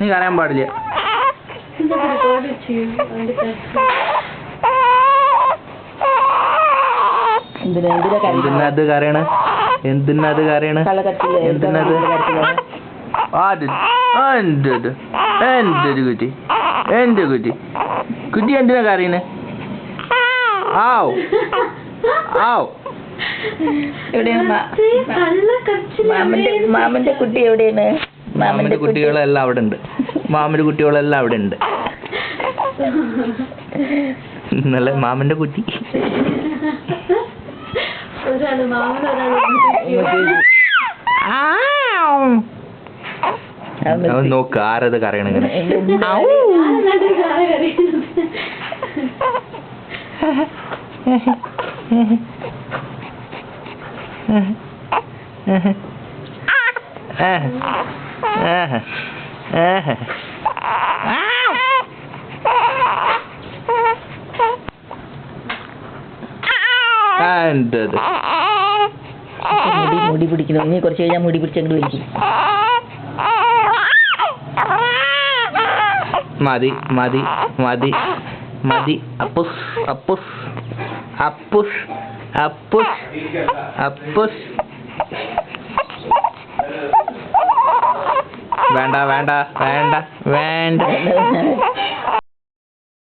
നീ കരയാൻ പാടില്ല. എന്തിനത് കരയണ്? എന്തിനത് കരയണ്? എന്തിനത്? എന്റെ കുട്ടി, എന്റെ കുട്ടി, കുട്ടി എന്തിനാ കരയണ്? ആവ് ആവ്. എവിടെയാണ് മാമന്റെ കുട്ടി? എവിടെയാണ് മാമന്റെ കുട്ടികളെല്ലാം അവിടെ ഉണ്ട്. മാമന്റെ കുട്ടികളെല്ലാം അവിടെ ഉണ്ട്. നല്ല മാമന്റെ കുട്ടി. നോക്ക് ആരത് കരയണ ഇങ്ങനെ. മുടി പിടിക്കുന്നു. നീ കുറച്ച് കഴിഞ്ഞാൽ മുടി പിടിച്ചെങ്കിലും വലിക്കും. മതി മതി മതി മതി. അപ്പുസ് അപ്പുസ് അപ്പുസ് അപ്പുസ് അപ്പുസ്. വേണ്ട വേണ്ട വേണ്ട വേണ്ട.